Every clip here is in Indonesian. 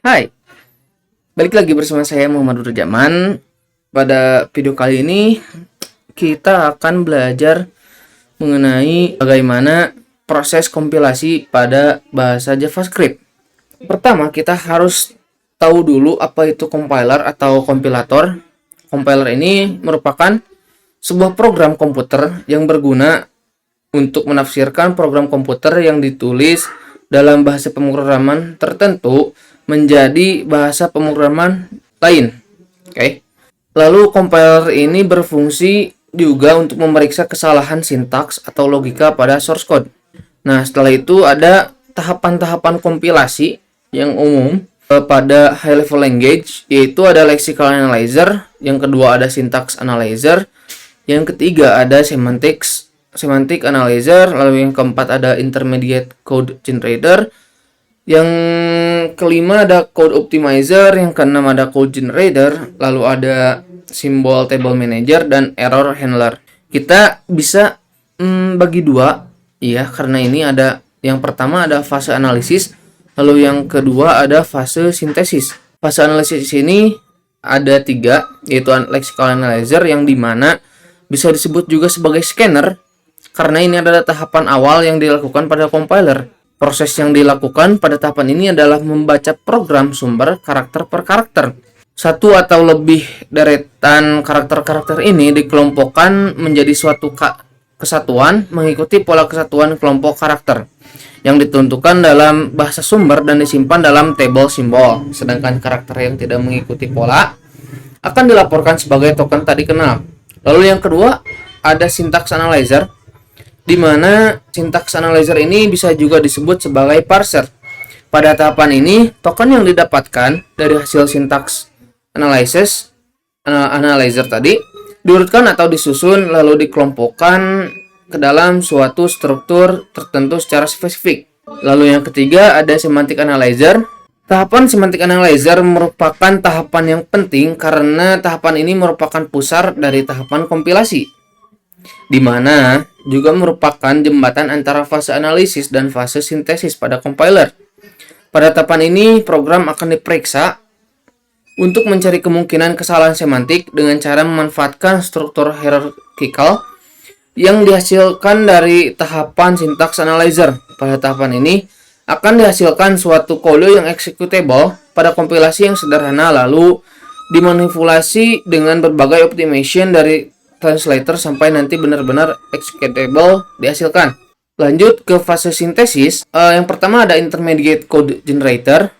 Hai, balik lagi bersama saya Muhammad Nurjaman. Pada video kali ini kita akan belajar mengenai bagaimana proses kompilasi pada bahasa JavaScript. Pertama, kita harus tahu dulu apa itu compiler atau kompilator. Compiler ini merupakan sebuah program komputer yang berguna untuk menafsirkan program komputer yang ditulis dalam bahasa pemrograman tertentu menjadi bahasa pemrograman lain. Oke. Lalu compiler ini berfungsi juga untuk memeriksa kesalahan sintaks atau logika pada source code. Nah, setelah itu ada tahapan-tahapan kompilasi yang umum pada high level language, yaitu ada lexical analyzer, yang kedua ada syntax analyzer, yang ketiga ada semantic analyzer, lalu yang keempat ada intermediate code generator, yang kelima ada code optimizer, yang keenam ada code generator, lalu ada symbol table manager dan error handler. Kita bisa bagi dua, ya, karena ini ada yang pertama ada fase analisis, lalu yang kedua ada fase sintesis. Fase analisis ini ada tiga, yaitu lexical analyzer yang dimana bisa disebut juga sebagai scanner, karena ini adalah tahapan awal yang dilakukan pada compiler. Proses yang dilakukan pada tahapan ini adalah membaca program sumber karakter per karakter. Satu atau lebih deretan karakter-karakter ini dikelompokkan menjadi suatu kesatuan mengikuti pola kesatuan kelompok karakter yang ditentukan dalam bahasa sumber dan disimpan dalam table simbol. Sedangkan karakter yang tidak mengikuti pola akan dilaporkan sebagai token tak dikenal. Lalu yang kedua ada syntax analyzer, di mana syntax analyzer ini bisa juga disebut sebagai parser. Pada tahapan ini, token yang didapatkan dari hasil syntax analyzer tadi diurutkan atau disusun lalu dikelompokkan ke dalam suatu struktur tertentu secara spesifik. Lalu yang ketiga ada semantic analyzer. Tahapan semantic analyzer merupakan tahapan yang penting karena tahapan ini merupakan pusar dari tahapan kompilasi, di mana juga merupakan jembatan antara fase analisis dan fase sintesis pada compiler. Pada tahapan ini, program akan diperiksa untuk mencari kemungkinan kesalahan semantik dengan cara memanfaatkan struktur hierarchical yang dihasilkan dari tahapan syntax analyzer. Pada tahapan ini, akan dihasilkan suatu kode yang executable pada kompilasi yang sederhana lalu dimanipulasi dengan berbagai optimization dari translator sampai nanti benar-benar executable dihasilkan. Lanjut ke fase sintesis. Yang pertama ada intermediate code generator.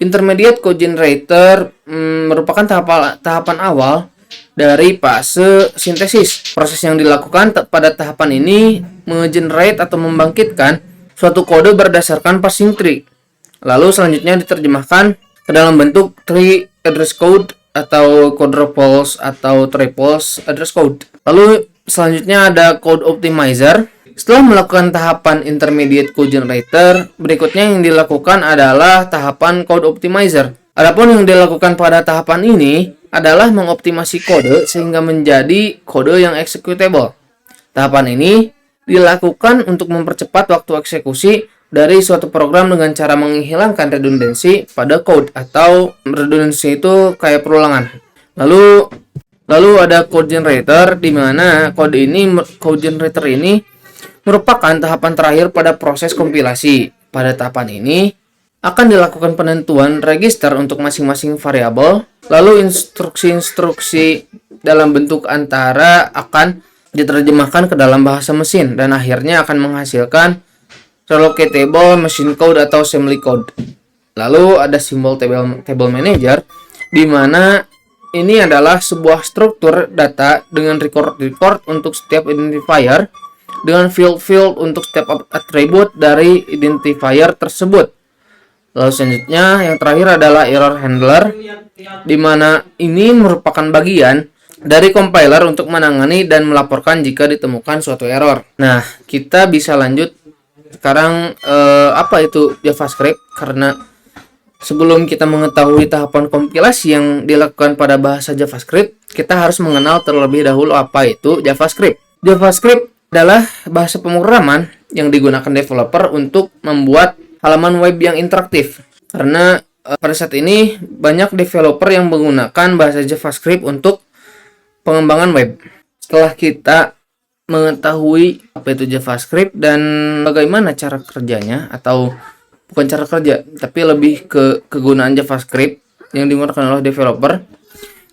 Intermediate code generator merupakan tahapan awal dari fase sintesis. Proses yang dilakukan pada tahapan ini mengenerate atau membangkitkan suatu kode berdasarkan parsing tree. Lalu selanjutnya diterjemahkan ke dalam bentuk tree address code atau quadruples atau triples address code. Lalu selanjutnya ada code optimizer. Setelah melakukan tahapan intermediate code generator, berikutnya yang dilakukan adalah tahapan code optimizer. Adapun yang dilakukan pada tahapan ini adalah mengoptimasi kode sehingga menjadi kode yang executable. Tahapan ini dilakukan untuk mempercepat waktu eksekusi dari suatu program dengan cara menghilangkan redundansi pada code, atau redundansi itu kayak perulangan. Lalu ada code generator, di mana code generator ini merupakan tahapan terakhir pada proses kompilasi. Pada tahapan ini akan dilakukan penentuan register untuk masing-masing variabel, lalu instruksi-instruksi dalam bentuk antara akan diterjemahkan ke dalam bahasa mesin dan akhirnya akan menghasilkan relocatable machine code atau assembly code. Lalu ada simbol table manager, di mana ini adalah sebuah struktur data dengan record untuk setiap identifier, dengan field untuk setiap atribut dari identifier tersebut. Lalu selanjutnya yang terakhir adalah error handler, di mana ini merupakan bagian dari compiler untuk menangani dan melaporkan jika ditemukan suatu error. Nah, kita bisa lanjut sekarang apa itu JavaScript, karena sebelum kita mengetahui tahapan kompilasi yang dilakukan pada bahasa JavaScript, kita harus mengenal terlebih dahulu apa itu JavaScript. JavaScript adalah bahasa pemrograman yang digunakan developer untuk membuat halaman web yang interaktif. Karena pada saat ini banyak developer yang menggunakan bahasa JavaScript untuk pengembangan web. Setelah kita mengetahui apa itu JavaScript dan bagaimana cara kerjanya, atau bukan cara kerja, tapi lebih ke kegunaan JavaScript yang digunakan oleh developer,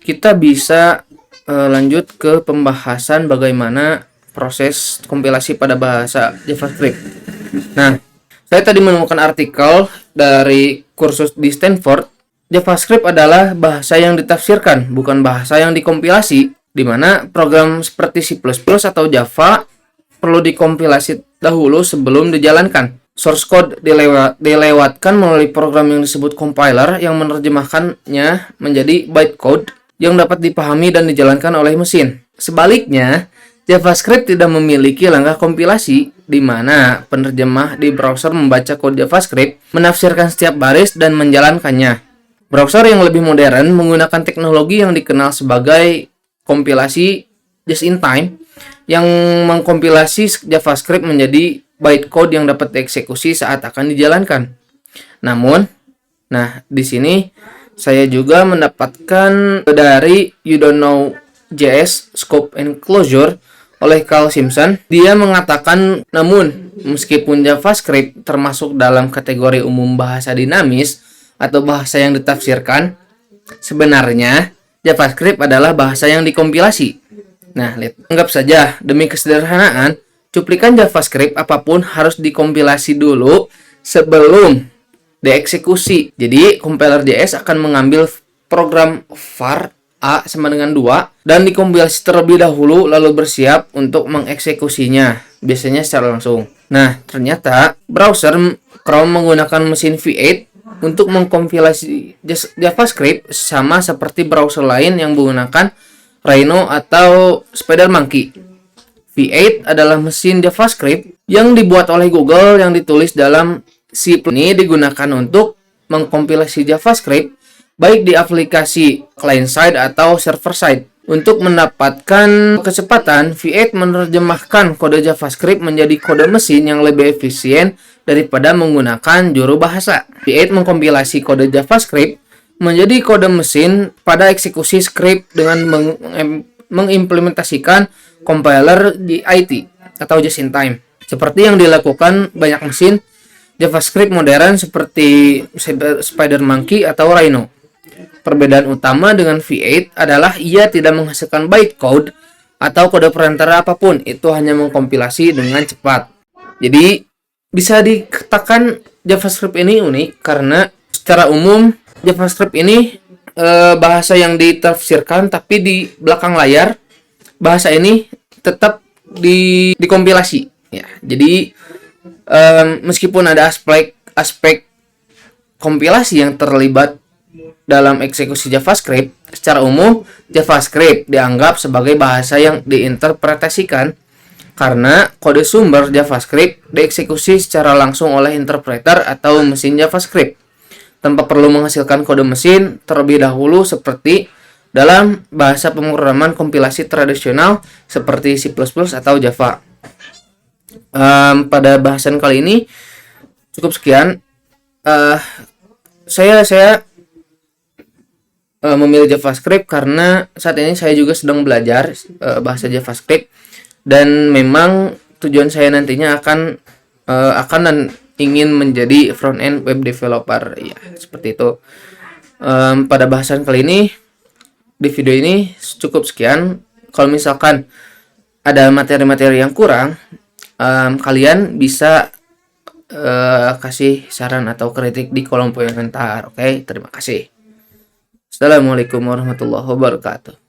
kita bisa lanjut ke pembahasan bagaimana proses kompilasi pada bahasa JavaScript. Nah, saya tadi menemukan artikel dari kursus di Stanford. JavaScript adalah bahasa yang ditafsirkan, bukan bahasa yang dikompilasi, di mana program seperti C++ atau Java perlu dikompilasi dahulu sebelum dijalankan. Source code dilewatkan melalui program yang disebut compiler yang menerjemahkannya menjadi bytecode yang dapat dipahami dan dijalankan oleh mesin. Sebaliknya, JavaScript tidak memiliki langkah kompilasi, di mana penerjemah di browser membaca kode JavaScript, menafsirkan setiap baris, dan menjalankannya. Browser yang lebih modern menggunakan teknologi yang dikenal sebagai kompilasi just-in-time, yang mengkompilasi JavaScript menjadi bytecode yang dapat dieksekusi saat akan dijalankan. Namun, di sini saya juga mendapatkan dari You Don't Know JS Scope and Closure oleh Carl Simpson. Dia mengatakan, namun meskipun JavaScript termasuk dalam kategori umum bahasa dinamis atau bahasa yang ditafsirkan, sebenarnya JavaScript adalah bahasa yang dikompilasi. Anggap saja demi kesederhanaan, cuplikan JavaScript apapun harus dikompilasi dulu sebelum dieksekusi. Jadi compiler JS akan mengambil program var A sama dengan 2 dan dikompilasi terlebih dahulu, lalu bersiap untuk mengeksekusinya, biasanya secara langsung. Ternyata browser Chrome menggunakan mesin V8 untuk mengkompilasi JavaScript, sama seperti browser lain yang menggunakan Rhino atau SpiderMonkey. V8 adalah mesin JavaScript yang dibuat oleh Google yang ditulis dalam C++. Ini digunakan untuk mengkompilasi JavaScript baik di aplikasi client-side atau server-side. Untuk mendapatkan kecepatan, V8 menerjemahkan kode JavaScript menjadi kode mesin yang lebih efisien daripada menggunakan juru bahasa. V8 mengkompilasi kode JavaScript menjadi kode mesin pada eksekusi script dengan mengimplementasikan compiler JIT atau just-in-time, seperti yang dilakukan banyak mesin JavaScript modern seperti SpiderMonkey atau Rhino. Perbedaan utama dengan V8 adalah ia tidak menghasilkan bytecode atau kode perantara apapun, itu hanya mengkompilasi dengan cepat. Jadi bisa dikatakan JavaScript ini unik karena secara umum JavaScript ini bahasa yang ditafsirkan, tapi di belakang layar bahasa ini tetap dikompilasi. Ya, jadi meskipun ada aspek kompilasi yang terlibat dalam eksekusi JavaScript, secara umum JavaScript dianggap sebagai bahasa yang diinterpretasikan karena kode sumber JavaScript dieksekusi secara langsung oleh interpreter atau mesin JavaScript tanpa perlu menghasilkan kode mesin terlebih dahulu seperti dalam bahasa pemrograman kompilasi tradisional seperti C++ atau Java. Pada bahasan kali ini cukup sekian. Saya memilih JavaScript karena saat ini saya juga sedang belajar bahasa JavaScript, dan memang tujuan saya nantinya akan dan ingin menjadi front end web developer, ya seperti itu. Pada bahasan kali ini di video ini cukup sekian. Kalau misalkan ada materi-materi yang kurang, kalian bisa kasih saran atau kritik di kolom komentar. Oke, terima kasih. Assalamualaikum warahmatullahi wabarakatuh.